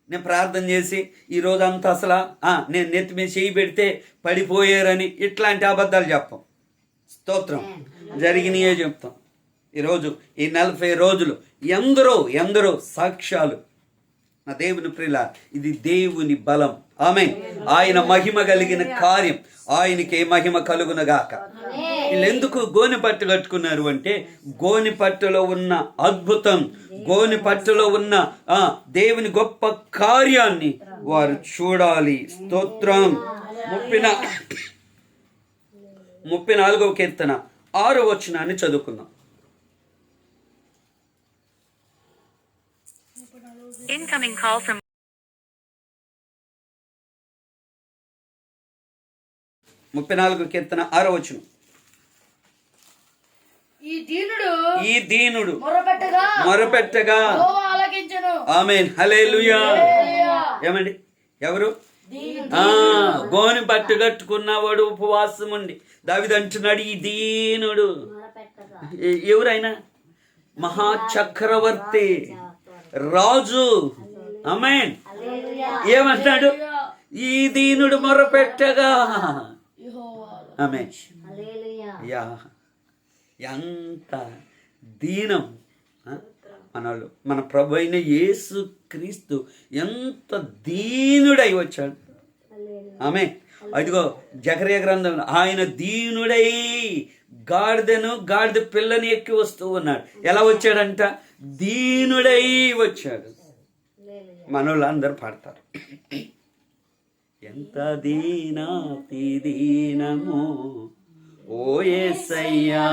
నేను ప్రార్థన చేసి ఈరోజు అంతా అసలు నేను నెత్తి మీద చేయి పెడితే పడిపోయారని ఇట్లాంటి అబద్ధాలు చెప్పం. స్తోత్రం. జరిగినాయే చెప్తాం. ఈరోజు ఈ 40 రోజులు ఎందరో సాక్ష్యాలు. నా దేవుని ప్రియుల, ఇది దేవుని బలం. ఆమేన్. ఆయన మహిమ కలిగిన కార్యం, ఆయనకే మహిమ కలుగునగాక. వీళ్ళు ఎందుకు గోనె పట్టు కట్టుకున్నారు అంటే, గోనె పట్టులో ఉన్న అద్భుతం, గోనె పట్టులో ఉన్న దేవుని గొప్ప కార్యాన్ని వారు చూడాలి. స్తోత్రం. 34వ కీర్తన 6వ వచనాన్ని చదువుకుందాం. Incoming call from 34వ కీర్తన 6వ వచనం. ఈ దీనుడు మొరపెట్టగా ఆమేన్. హల్లెలూయా. ఏమండి, ఎవరు? గోని పట్టు కట్టుకున్నవాడు, ఉపవాసం ఉండి దావీదు అంటున్నాడు, ఈ దీనుడు. ఎవరైనా మహాచక్రవర్తి, రాజు. ఆమేన్. ఏమంటాడు? ఈ దీనుడు మొరపెట్టగా. ఆమేన్. యా, ఎంత దీనం మనలు. మన ప్రభు అయిన యేసు క్రీస్తు ఎంత దీనుడై వచ్చాడు. ఆమేన్. అదిగో జకర్యా గ్రంథం, ఆయన దీనుడై గాడిద పిల్లని ఎక్కి వస్తూ ఉన్నాడు. ఎలా వచ్చాడంట? దీనుడై వచ్చాడు. మనోళ్ళు అందరూ పాడతారు, ఎంత దీనాతి దీనము ఓ యేసయ్యా,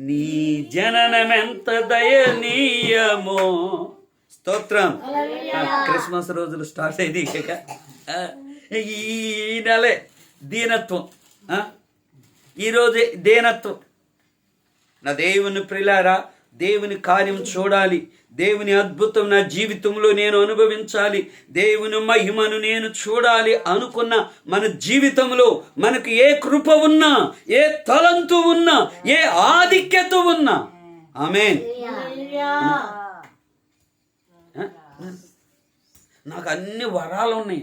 నీ జననమెంత దయనీయమో. స్తోత్రం. క్రిస్మస్ రోజులు స్టార్ట్ అయింది. ఈ నెలే దీనత్వం, ఈరోజే దీనత్వం. నా దేవుని ప్రియులారా, దేవుని కార్యం చూడాలి, దేవుని అద్భుతం నా జీవితంలో నేను అనుభవించాలి, దేవుని మహిమను నేను చూడాలి అనుకున్న మన జీవితంలో మనకు ఏ కృప ఉన్నా, ఏ తలంతు ఉన్నా, ఏ ఆధిక్యత ఉన్నా, ఆమేన్. నాకు అన్ని వరాలు ఉన్నాయి.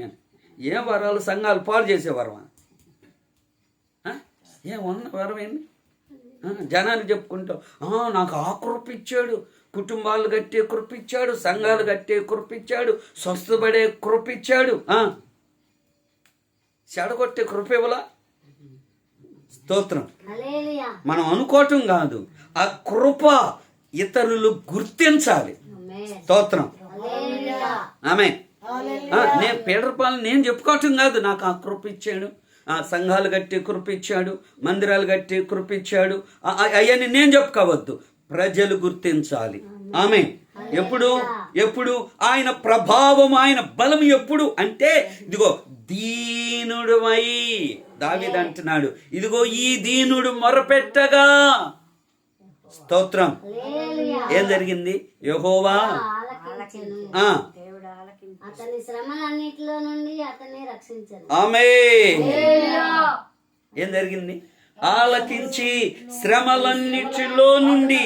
ఏ వరాలు? సంఘాలు పాడు చేసే వరమా? ఏమన్న వరం ఏంటి? జనాన్ని చెప్పుకుంటాం, నాకు ఆ కృప ఇచ్చాడు, కుటుంబాలు కట్టే కృప ఇచ్చాడు, సంఘాలు కట్టే కృప ఇచ్చాడు, స్వస్థపడే కృప ఇచ్చాడు. చెడగొట్టే కృప ఇవ్వలా? స్తోత్రం. మనం అనుకోవటం కాదు, ఆ కృప ఇతరులు గుర్తించాలి. స్తోత్రం. ఆమె. నేను పీడరపాలను నేను చెప్పుకోవటం కాదు, నాకు ఆ కృప ఇచ్చాడు, సంఘాలు కట్టే కృప ఇచ్చాడు, మందిరాలు కట్టే కృప ఇచ్చాడు, అవన్నీ నేను చెప్పుకోవద్దు, ప్రజలు గుర్తించాలి. ఆమె. ఎప్పుడు ఆయన ప్రభావం, ఆయన బలం ఎప్పుడు అంటే, ఇదిగో దీనుడువై దావీదు అంటున్నాడు, ఇదిగో ఈ దీనుడు మొరపెట్టగా. స్తోత్రం. ఏం జరిగింది? యెహోవా అతని శ్రమలన్నిటిలో నుండి అతన్ని రక్షించాడు. ఆమేన్. ఏం జరిగింది? ఆలకించి శ్రమలన్నిటిలో నుండి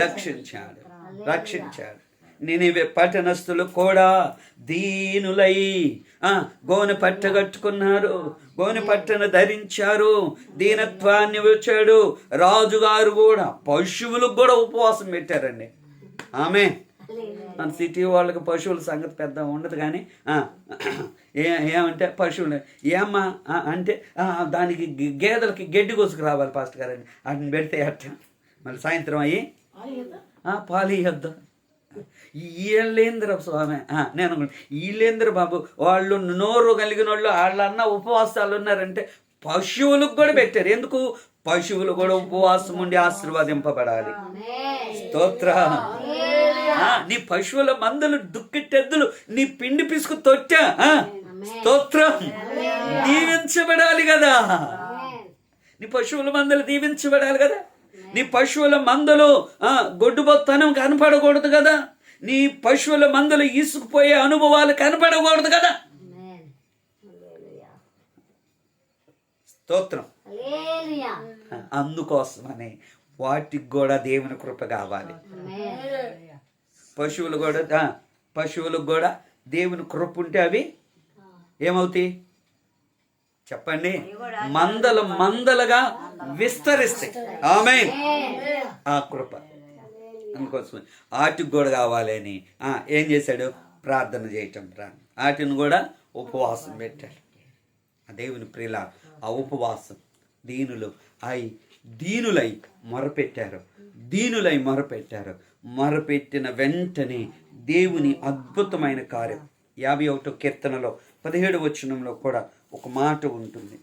రక్షించాడు. నినివే పట్టణస్థులు కూడా దీనులై గోనె పట్ట కట్టుకున్నారు, గోనె పట్టను ధరించారు, దీనత్వాన్ని వచ్చాడు. రాజుగారు కూడా, పశువులకు కూడా ఉపవాసం పెట్టారండి. ఆమె. మన సిటీ వాళ్ళకి పశువుల సంగతి పెద్ద ఉండదు, కానీ ఏమంటే పశువులు ఏమ్మా అంటే దానికి గేదెలకి గడ్డి కోసుకు రావాలి పాస్టర్ గారని వాటిని పెడితే అట్ట మళ్ళీ సాయంత్రం అయ్యి పాలు ఇవ్వద్దు. వీళ్ళేంద్ర స్వామి నేను వీళ్ళేంద్ర బాబు వాళ్ళు నోరు కలిగిన వాళ్ళు వాళ్ళన్న ఉపవాసాలు ఉన్నారంటే పశువులకు కూడా పెట్టారు. ఎందుకు? పశువులు కూడా ఉపవాసం ఉండి ఆశీర్వాదింపబడాలి. స్తోత్ర. నీ పశువుల మందలు దుక్కిటెద్దులు నీ పిండి పిసుకు తొట్టా స్తోత్రం దీవించబడాలి కదా. నీ పశువుల మందలు దీవించబడాలి కదా. నీ పశువుల మందలు గొడ్డుబొత్తనం కనపడకూడదు కదా. నీ పశువుల మందలు ఈసుకుపోయే అనుభవాలు కనపడకూడదు కదా. స్తోత్రం. అందుకోసమని వాటికి కూడా దేవుని కృప కావాలి. పశువులకు కూడా దేవుని కృప ఉంటే అవి ఏమవుతాయి చెప్పండి? మందలుగా విస్తరిస్తాయి. ఆమేన్. ఆ కృప అందుకోసం వాటికి కూడా కావాలని ఏం చేశాడు? ప్రార్థన చేయటం. వాటిని కూడా ఉపవాసం పెట్టాడు. ఆ దేవుని ప్రియుల ఆ ఉపవాసం దీనులై మొరపెట్టారు. మొరపెట్టిన వెంటనే దేవుని అద్భుతమైన కార్యం. 51వ కీర్తనలో 17వ వచనంలో కూడా ఒక మాట ఉంటుంది.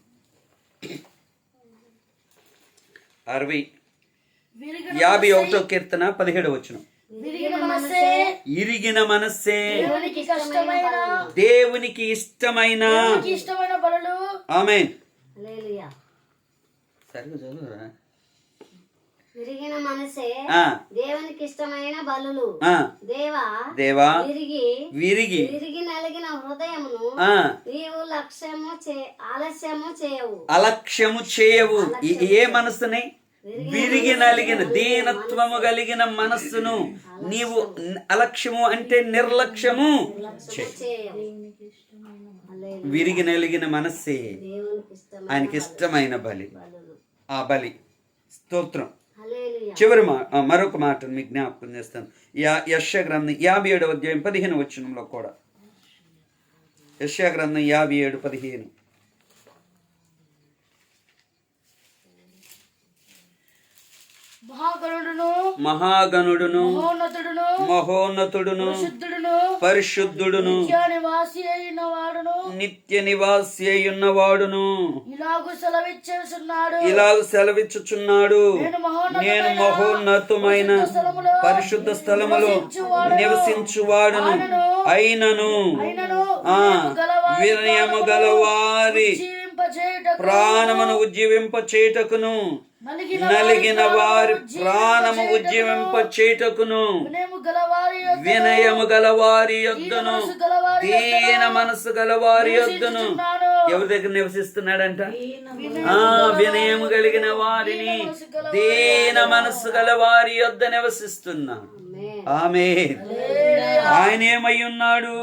51వ కీర్తన 17వ వచనం. ఇరిగిన మనస్సే దేవునికి ఇష్టమైన ఆమేన్. సరిగ్గా చదువురా. విరిగిన మనసే దేవునికి ఇష్టమైన బలులు. దేవా విరిగి నలిగిన హృదయమును నీవు అలక్ష్యము చేయవు. ఏ మనసుని? విరిగి నలిగిన దీనత్వము కలిగిన మనస్సును నీవు అలక్ష్యము అంటే నిర్లక్ష్యము విరిగి నలిగిన మనస్సే ఆయనకి ఇష్టమైన బలి. ఆ బలి. స్తోత్రం. చివరి మరొక మాటను మీకు జ్ఞాపకం చేస్తాను. యెషయా గ్రంథం 57వ అధ్యాయం 15వ వచనంలో కూడా. యెషయా గ్రంథం 57:15. మహాగణుడును మహోన్నతుడును పరిశుద్ధుడును నిత్య నివాసి అయినవాడును ఇలాగు సెలవిచ్చుచున్నాడు. నేను మహోన్నతమైన పరిశుద్ధ స్థలములో నివసించువాడును అయినను వినయము గలవారి ప్రాణమును ఉజ్జీవింప చేయుటకును నలిగిన వారి ప్రాణము ఉజ్జీవింప చేయుటకును వినయము గలవారి యొద్దను దీన మనసు గలవారి యొద్దను. ఎవరి దగ్గర నివసిస్తున్నాడంట? వినయము కలిగిన వారిని దీన మనసు గలవారి యొద్ద నివసిస్తున్నాడు. ఆమేన్. ఆయన ఏమై ఉన్నాడు?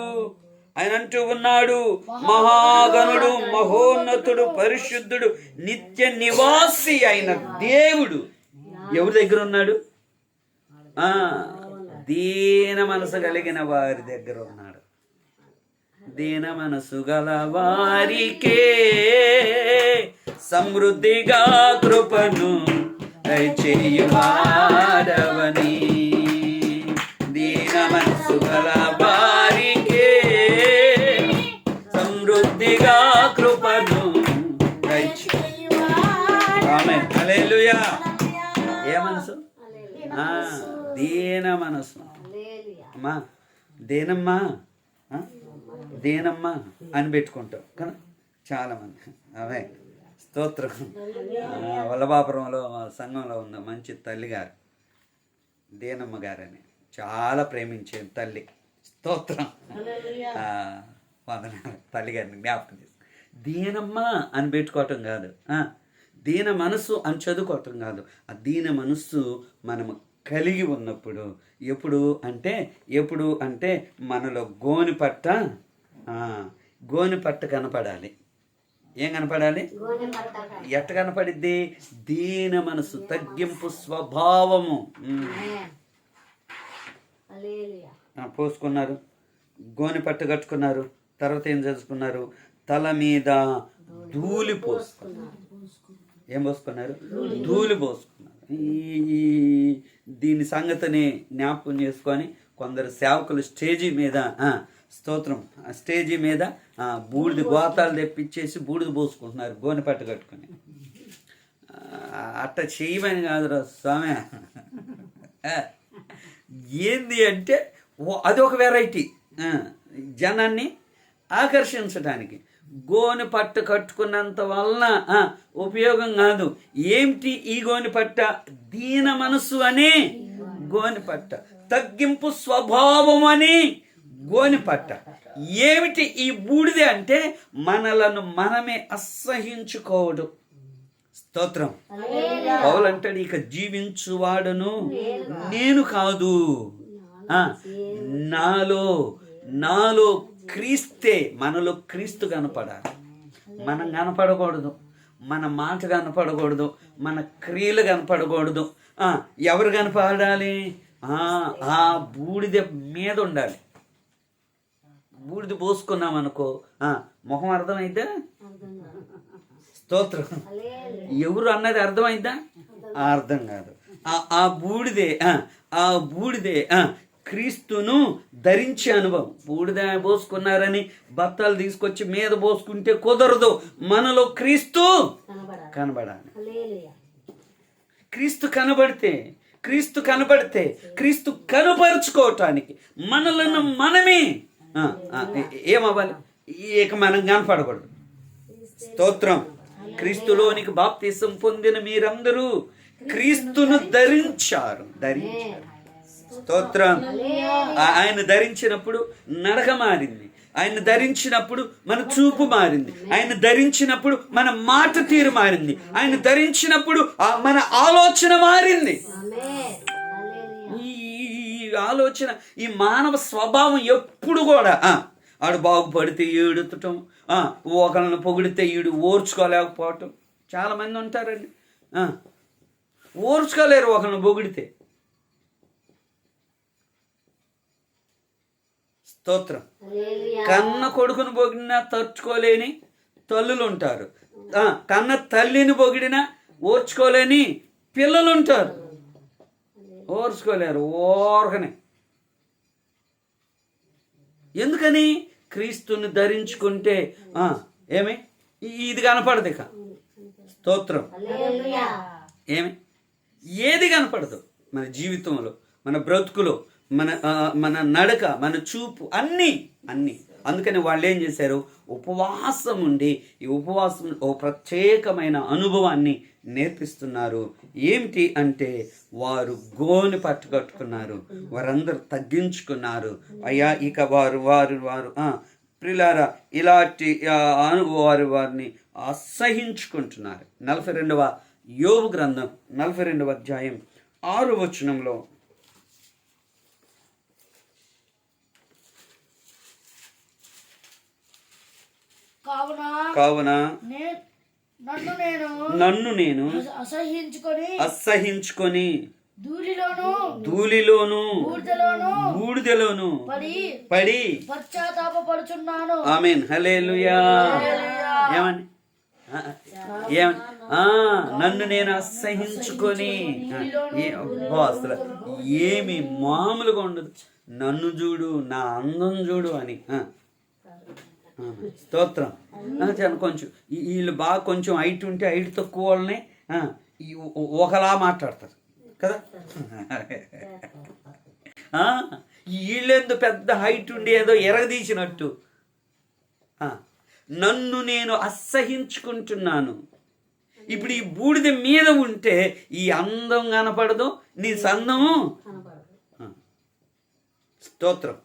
ఆయన అంటూ ఉన్నాడు, మహాగణుడు మహోన్నతుడు పరిశుద్ధుడు నిత్య నివాసి అయిన దేవుడు ఎవరి దగ్గర ఉన్నాడు? దీన మనసు కలిగిన వారి దగ్గర ఉన్నాడు. దీన మనసు గల వారికే సమృద్ధిగా కృపను దయచేయువాడవని. దీన మనసు గల వారికే సమృద్ధిగా కృపను ఆమేన్. హల్లెలూయా. ఏ మనసు? దీన మనసు. అమ్మా దేనమ్మా దేనమ్మా అని పెట్టుకుంటాం కదా చాలామంది. అవే స్తోత్రం. వల్లభాపురంలో సంఘంలో ఉన్న మంచి తల్లిగారు దేనమ్మ గారని చాలా ప్రేమించే తల్లి. స్తోత్రం. తల్లిగారిని జ్ఞాపకం చేసి దీనమ్మ అని పెట్టుకోవటం కాదు, దీన మనసు అని చదువుకోవటం కాదు. ఆ దీన మనస్సు మనము కలిగి ఉన్నప్పుడు ఎప్పుడు అంటే మనలో గోనిపట్ట కనపడాలి. ఏం కనపడాలి? ఎట్ట కనపడిద్ది? దీన మనసు, తగ్గింపు స్వభావము. పోసుకున్నారు, గోని పట్టు కట్టుకున్నారు, తర్వాత ఏం చేసుకున్నారు? తల మీద ధూళి పోసుకున్నారు. ఏం పోసుకున్నారు? ధూళి పోసుకున్నారు. దీని సంగతిని జ్ఞాపకం చేసుకొని కొందరు సేవకులు స్టేజీ మీద స్తోత్రం స్టేజీ మీద బూడిద గోతాలు తెప్పించేసి బూడిద పోసుకుంటున్నారు గోనె పట్ట కట్టుకొని. అట్ట చేయమని కాదురా స్వామి. ఏంది అంటే అది ఒక వెరైటీ, జనాన్ని ఆకర్షించడానికి. గోనె పట్ట కట్టుకున్నంత వలన ఉపయోగం కాదు. ఏమిటి ఈ గోనె పట్ట? దీన మనసు అనే గోనె పట్ట, తగ్గింపు స్వభావం అని గోనె పట్ట. ఏమిటి ఈ బూడిద అంటే మనలను మనమే అసహించుకోవడం. స్తోత్రం. పౌలు అంటాడు, ఇక జీవించువాడను నేను కాదు, నాలో క్రీస్తే. మనలో క్రీస్తు కనపడాలి. మనం కనపడకూడదు, మన మాట కనపడకూడదు, మన క్రియలు కనపడకూడదు. ఎవరు కనపడాలి? ఆ బూడిద మీద ఉండాలి. బూడిద పోసుకున్నాం అనుకో మొహం అర్థమైద్దా? స్తోత్రం. ఎవరు అన్నది అర్థమైద్దా? అర్థం కాదు. ఆ బూడిదే క్రీస్తును ధరించే అనుభవం. బూడిద పోసుకున్నారని బత్తాలు తీసుకొచ్చి మీద పోసుకుంటే కుదరదు. మనలో క్రీస్తు కనబడాలి. క్రీస్తు కనబడితే క్రీస్తు కనపరుచుకోవటానికి మనలను మనమే ఏమవ్వాలి? ఇక మనం కనపడకూడదు. స్తోత్రం. క్రీస్తులోనికి బాప్తిసం పొందిన మీరందరూ క్రీస్తును ధరించారు. స్తోత్రం. ఆయన ధరించినప్పుడు నడక మారింది. ఆయన ధరించినప్పుడు మన చూపు మారింది. ఆయన ధరించినప్పుడు మన మాట తీరు మారింది. ఆయన ధరించినప్పుడు మన ఆలోచన మారింది. ఈ ఆలోచన, ఈ మానవ స్వభావం ఎప్పుడు కూడా ఆడు బాగుపడితే ఏడుతటం, ఒకళ్ళని పొగిడితే ఈడు ఓర్చుకోలేకపోవటం. చాలామంది ఉంటారండి, ఓర్చుకోలేరు ఒకళ్ళని పొగిడితే. స్తోత్రం. కన్న కొడుకును పొగిడినా తట్టుకోలేని తల్లులు ఉంటారు. కన్న తల్లిని పొగిడినా ఓర్చుకోలేని పిల్లలు ఉంటారు. ఓర్చుకోలేరు ఓర్కనే. ఎందుకని? క్రీస్తుని ధరించుకుంటే ఏమి ఇది కనపడదు. ఇక స్తోత్రం. ఏది కనపడదు మన జీవితంలో, మన బ్రతుకులో, మన నడక, మన చూపు, అన్నీ. అందుకని వాళ్ళు ఏం చేశారు? ఉపవాసం ఉండి ఈ ఉపవాసం ఓ ప్రత్యేకమైన అనుభవాన్ని నేర్పిస్తున్నారు. ఏమిటి అంటే వారు గోనె పట్టు కట్టుకున్నారు. వారందరూ తగ్గించుకున్నారు. అయ్యా ఇక వారు ప్రియులారా ఇలాంటి వారిని అసహించుకుంటున్నారు. 42వ యోబు గ్రంథం 42వ అధ్యాయం 6వ వచనంలో కావున నన్ను నేను అసహించుకొని ధూళిలోను బూడిదలోను పడి పశ్చాత్తాపపడుచున్నాను. ఆమేన్. హల్లెలూయా. ఏమని? నన్ను నేను అసహించుకొని. అసలు ఏమి మామూలుగా ఉండదు. నన్ను చూడు, నా అందం చూడు అని. స్తోత్రం. కొంచెం వీళ్ళు బాగా కొంచెం హైట్ ఉంటే హైట్ తక్కువ వాళ్ళని ఒకలా మాట్లాడతారు కదా. వీళ్ళెందు పెద్ద హైట్ ఉండి ఏదో ఎరగదీసినట్టు. నన్ను నేను అసహించుకుంటున్నాను. ఇప్పుడు ఈ బూడిద మీద ఉంటే ఈ అందం కనపడదు, నీ సందము. స్తోత్రం.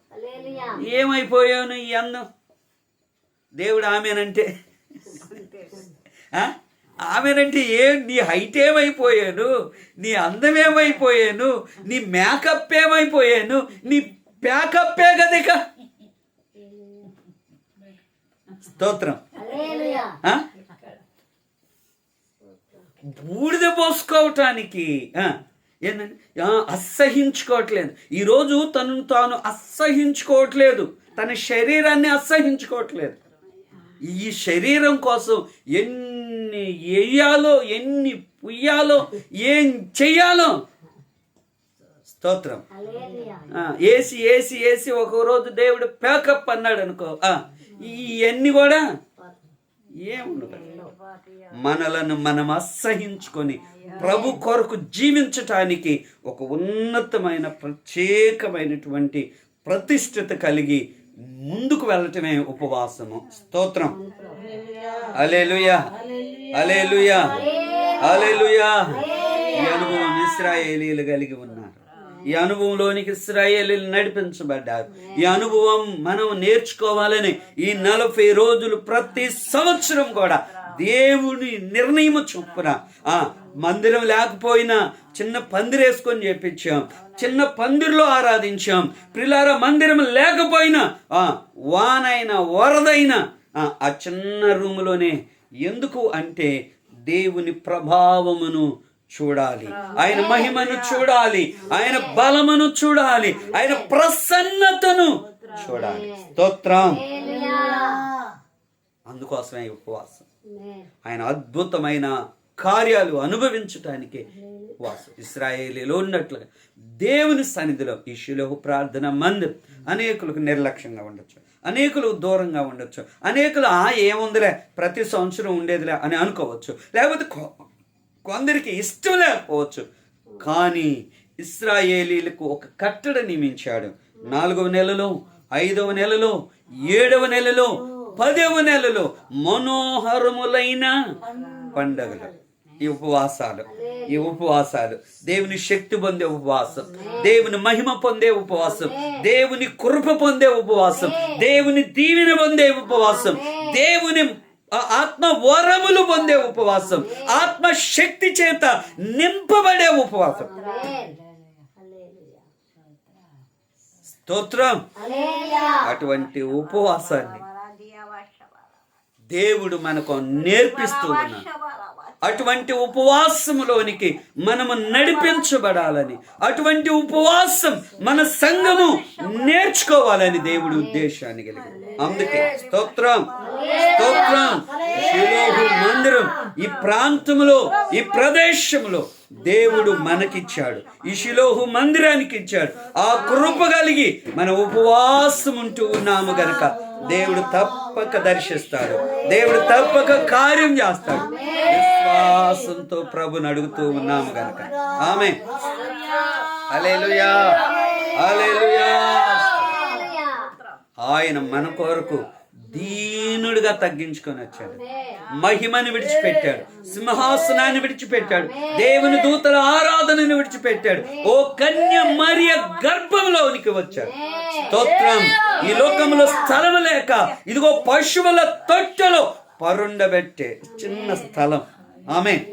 ఏమైపోయాను ఈ అందం? దేవుడు ఆమెనంటే ఆమెనంటే నీ హైట్ ఏమైపోయాను, నీ అందం ఏమైపోయాను, నీ మేకప్ ఏమైపోయాను, నీ ప్యాకప్పే కదిక. స్తోత్రం. బూడిద పోసుకోవటానికి ఏంటంటే అసహించుకోవట్లేదు. ఈరోజు తను తాను అసహించుకోవట్లేదు. తన శరీరాన్ని అసహించుకోవట్లేదు. ఈ శరీరం కోసం ఎన్ని వేయాలో, ఎన్ని పుయ్యాలో, ఏం చెయ్యాలో. స్తోత్రం. ఏసి ఏసి ఏసి ఒక రోజు దేవుడు ప్యాకప్ అన్నాడు అనుకో, ఇవన్నీ కూడా ఏముండదు. మనలను మనం అసహించుకొని ప్రభు కొరకు జీవించటానికి ఒక ఉన్నతమైన ప్రత్యేకమైనటువంటి ప్రతిష్ఠత కలిగి ముందుకు వెళ్ళటమే ఉపవాసము. స్తోత్రం. హల్లెలూయా, హల్లెలూయా, హల్లెలూయా. ఈ అనుభవం ఇశ్రాయేలీయులు కలిగి ఉన్నారు. ఈ అనుభవంలోనికి ఇశ్రాయేలీయులు నడిపించబడ్డారు. ఈ అనుభవం మనం నేర్చుకోవాలని ఈ 40 రోజులు ప్రతి సంవత్సరం కూడా దేవుని నిర్ణయం చొప్పున మందిరం లేకపోయినా చిన్న పందిరేసుకొని చేపించాం, చిన్న పందిరిలో ఆరాధించాం. ప్రియులారా, మందిరం లేకపోయినా వానైనా వరదైనా ఆ చిన్న రూములోనే. ఎందుకు అంటే దేవుని ప్రభావమును చూడాలి, ఆయన మహిమను చూడాలి, ఆయన బలమును చూడాలి, ఆయన ప్రసన్నతను చూడాలి. స్తోత్రం. అందుకోసమే ఉపవాసం. ఆయన అద్భుతమైన కార్యాలు అనుభవించటానికి ఉపవాసం. ఇశ్రాయేలీలో ఉన్నట్లుగా దేవుని సన్నిధిలో ఈ షిలోహు ప్రార్థన మందిరం అనేకులకు నిర్లక్ష్యంగా ఉండొచ్చు, అనేకులు దూరంగా ఉండొచ్చు, అనేకులు ఏముందిలే ప్రతి సంవత్సరం ఉండేదిలే అని అనుకోవచ్చు, లేకపోతే కొందరికి ఇష్టం లేకపోవచ్చు. కానీ ఇశ్రాయేలీలకు ఒక కట్టడ నియమించాడు. 4వ నెలలో, 5వ నెలలో, 7వ నెలలో, 10వ నెలలో మనోహరములైన పండగలు. ఈ ఉపవాసాలు దేవుని శక్తి పొందే ఉపవాసం, దేవుని మహిమ పొందే ఉపవాసం, దేవుని కృప పొందే ఉపవాసం, దేవుని దీవెన పొందే ఉపవాసం, దేవుని ఆత్మ వరములు పొందే ఉపవాసం, ఆత్మ శక్తి చేత నింపబడే ఉపవాసం. స్తోత్రం. అటువంటి ఉపవాసాన్ని దేవుడు మనకు నేర్పిస్తూ ఉన్నాడు. అటువంటి ఉపవాసములోనికి మనము నడిపించబడాలని, అటువంటి ఉపవాసం మన సంఘము నేర్చుకోవాలని దేవుడు ఉద్దేశాన్ని కలిగి. అందుకే స్తోత్రం, స్తోత్రం. షిలోహు మందిరం ఈ ప్రాంతంలో, ఈ ప్రదేశంలో దేవుడు మనకిచ్చాడు. ఈ షిలోహు మందిరానికి ఇచ్చాడు. ఆ కృప కలిగి మన ఉపవాసం ఉంటూ ఉన్నాము గనక దేవుడు తప్పక దర్శిస్తాడు, దేవుడు తప్పక కార్యం చేస్తాడు. విశ్వాసంతో ప్రభుని అడుగుతూ ఉన్నాము గనక. ఆమేన్. హల్లెలూయా, హల్లెలూయా. ఆయన మన కొరకు దీనుడిగా తగ్గించుకొని వచ్చాడు. మహిమను విడిచిపెట్టాడు, సింహాసనాన్ని విడిచిపెట్టాడు, దేవుని దూతల ఆరాధనను విడిచిపెట్టాడు. ఓ కన్య మరియ గర్భంలోనికి వచ్చాడు. స్తోత్రం. ఈ లోకంలో స్థలం లేక ఇదిగో పశువుల తొట్టెలో పరుండబెట్టే చిన్న స్థలం. ఆమేన్.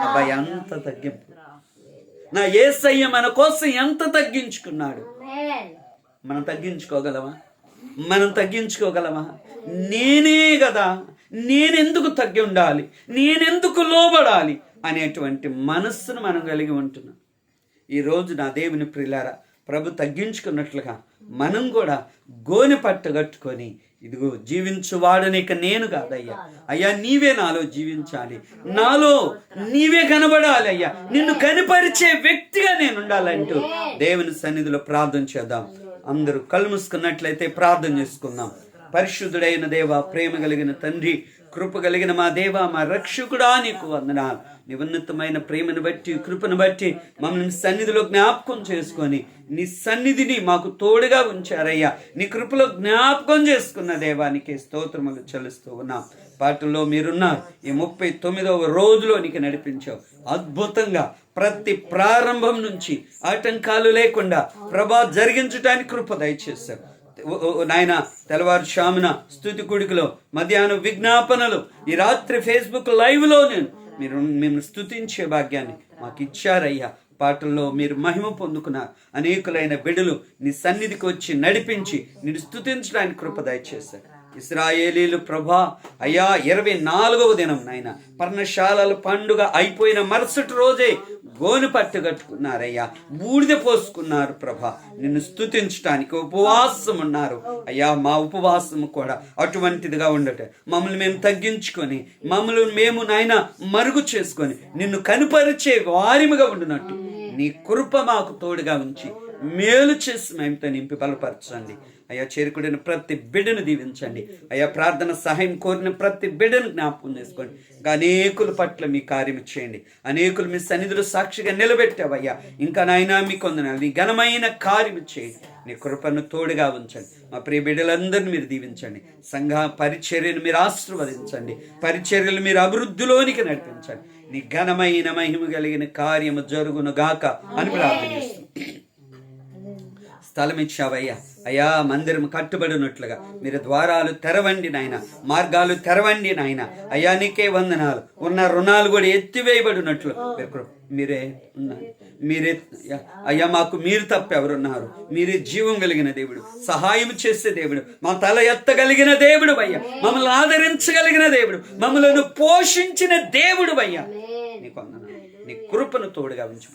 అబ్బాయి ఎంత తగ్గింపు! నా యేసయ్య మన కోసం ఎంత తగ్గించుకున్నాడు. మనం తగ్గించుకోగలమా? మనం తగ్గించుకోగలమా? నేనే కదా, నేనెందుకు తగ్గి ఉండాలి, నేనెందుకు లోబడాలి అనేటువంటి మనస్సును మనం కలిగి ఉంటున్నాం. ఈరోజు నా దేవుని ప్రియులారా, ప్రభు తగ్గించుకున్నట్లుగా మనం కూడా గోనె పట్టు కట్టుకొని ఇదిగో జీవించువాడనిక నేను కాదయ్యా, అయ్యా నీవే నాలో జీవించాలి, నాలో నీవే కనబడాలి అయ్యా, నిన్ను కనిపరిచే వ్యక్తిగా నేను ఉండాలంటూ దేవుని సన్నిధిలో ప్రార్థన చేద్దాం. అందరూ కళ్ళు మూసుకున్నట్లయితే ప్రార్థన చేసుకుందాం. పరిశుద్ధుడైన దేవ, ప్రేమ కలిగిన తండ్రి, కృప కలిగిన మా దేవ, మా రక్షకుడా, నీకు వందనాలు. నీ ఉన్నతమైన ప్రేమను బట్టి, కృపను బట్టి మమ్మల్ని సన్నిధిలో జ్ఞాపకం చేసుకొని నీ సన్నిధిని మాకు తోడుగా ఉంచారయ్యా. నీ కృపలో జ్ఞాపకం చేసుకున్న దేవానికి స్తోత్రములు చెల్లిస్తూ ఉన్నాం. పాటల్లో మీరున్నారు. ఈ 39వ రోజులో నీకు నడిపించావు అద్భుతంగా. ప్రతి ప్రారంభం నుంచి ఆటంకాలు లేకుండా ప్రభా జరిగించడానికి కృప దయచేశావు నాయన. తెల్లవారుజామున స్తుతి కూడికలో, మధ్యాహ్నం విజ్ఞాపనలు, ఈ రాత్రి ఫేస్బుక్ లైవ్లో మీరు మేము స్తుతించే భాగ్యాన్ని మాకు ఇచ్చారయ్యా. పాటల్లో మీరు మహిమ పొందుకున్నారు. అనేకులైన బిడ్డలు నీ సన్నిధికి వచ్చి నడిపించి నిన్ను స్తుతించడానికి కృప దయచేశారు. ఇశ్రాయేలీలు ప్రభా అయ్యా 24వ దినం నాయన పర్ణశాలల పండుగ అయిపోయిన మరుసటి రోజే గోను పట్టు కట్టుకున్నారయ్యా, బూడిద పోసుకున్నారు ప్రభా, నిన్ను స్తుతించడానికి ఉపవాసం ఉన్నారు అయ్యా. మా ఉపవాసం కూడా అటువంటిదిగా ఉండట, మమ్మల్ని మేము తగ్గించుకొని మమ్మల్ని మేము నాయన మరుగు చేసుకొని నిన్ను కనుపరిచే వారిముగా ఉండినట్టు నీ కృప మాకు తోడుగా ఉంచి మేలు చేసి మేముతో నింపి బలపరచండి అయ్యా. చేరుకుడిన ప్రతి బిడ్డను దీవించండి అయ్యా. ప్రార్థన సహాయం కోరిన ప్రతి బిడ్డను జ్ఞాపకం చేసుకోండి. ఇంకా అనేకుల పట్ల మీ కార్యం చేయండి. అనేకులు మీ సన్నిధిలో సాక్షిగా నిలబెట్టావయ్యా. ఇంకా నాయనా మీ కొందనాలు నీ ఘనమైన కార్యం చేయండి. నీ కృపను తోడుగా ఉంచండి. మా ప్రియ బిడ్డలందరినీ మీరు దీవించండి. సంఘ పరిచర్యను మీరు ఆశీర్వదించండి. పరిచర్యలు మీరు అభివృద్ధిలోనికి నడిపించండి. నీ ఘనమైన మహిమ కలిగిన కార్యము జరుగును గాక అని ప్రార్థిస్తున్నాం. స్థలం ఇచ్చావయ్యా అయ్యా. మందిరం కట్టుబడినట్లుగా మీరు ద్వారాలు తెరవండి నాయన, మార్గాలు తెరవండి నాయన అయ్యా. నీకే వందనాలు. ఉన్న రుణాలు కూడా ఎత్తివేయబడినట్లు మీరే ఉన్నారు. మీరే అయ్యా, మాకు మీరు తప్ప ఎవరున్నారు? మీరే జీవం కలిగిన దేవుడు, సహాయం చేసే దేవుడు, మా తల ఎత్తగలిగిన దేవుడు అయ్యా, మమ్మల్ని ఆదరించగలిగిన దేవుడు, మమ్మల్ని పోషించిన దేవుడు అయ్యా. నీకు వందనాలు. నీ కృపను తోడుగా ఉంచి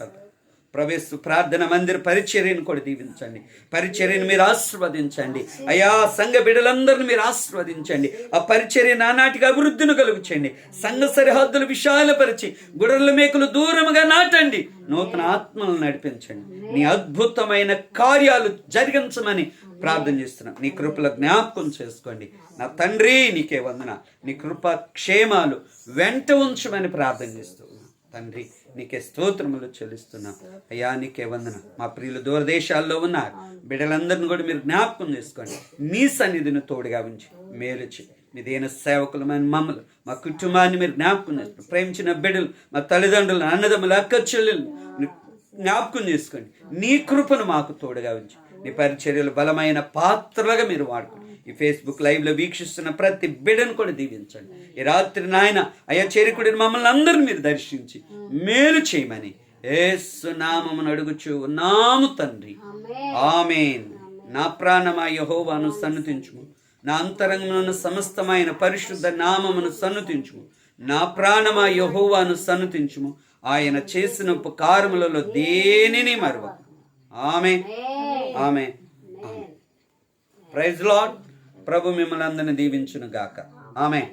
ప్రవేశ ప్రార్థన మందిర పరిచర్యను కూడా దీవించండి. పరిచర్యను మీరు ఆశీర్వదించండి అయ్యా. సంఘ బిడ్డలందరినీ మీరు ఆశీర్వదించండి. ఆ పరిచర్య నానాటికి అభివృద్ధిని కలుగుచండి. సంఘ సరిహద్దులు విశాలపరిచి గుడర్ల మేకులు దూరముగా నాటండి. నూతన ఆత్మలను నడిపించండి. నీ అద్భుతమైన కార్యాలు జరిగించమని ప్రార్థన చేస్తున్నాం. నీ కృపల జ్ఞాపకం చేసుకోండి నా తండ్రి. నీకే వందన. నీ కృప క్షేమాలు వెంట ఉంచమని ప్రార్థన చేస్తున్నాం తండ్రి. నీకే స్తోత్రములు చెల్లిస్తున్నాం అయ్యా. నీకే వందన. మా ప్రియులు దూరదేశాల్లో ఉన్నారు, బిడ్డలందరినీ కూడా మీరు జ్ఞాపకం చేసుకోండి. మీ సన్నిధిని తోడుగా ఉంచి మేలుచి మీదైన సేవకులమైన మమ్మల్ని, మా కుటుంబాన్ని మీరు జ్ఞాపకం చేసుకోండి. ప్రేమించిన బిడ్డలు, మా తల్లిదండ్రులు, అన్నదమ్ములు, అక్క చెల్లెలు జ్ఞాపకం చేసుకోండి. నీ కృపను మాకు తోడుగా ఉంచి నీ పరిచర్యలు బలమైన పాత్రలుగా మీరు వాడుకోండి. ఈ ఫేస్బుక్ లైవ్లో వీక్షిస్తున్న ప్రతి బిడ్డను కూడా దీవించండి. ఈ రాత్రి నాయన అయ్యా చేరుకుడిని మమ్మల్ని అందరిని మీరు దర్శించి మేలు చేయమని యేసు నామమును అడుగుచు ఉన్నాము తండ్రి. ఆమేన్. నా ప్రాణమా యెహోవాను సన్నుతించుము, నా అంతరంగమున సమస్తమైన పరిశుద్ధ నామమును సన్నుతించుము. నా ప్రాణమా యెహోవాను సన్నుతించుము, ఆయన చేసిన ఉపకారములలో దేనిని మరువకు. ఆమేన్. ఆమేన్. Praise lord. ప్రభు మిమ్మల్ని అందరిని దీవించును గాక. ఆమేన్.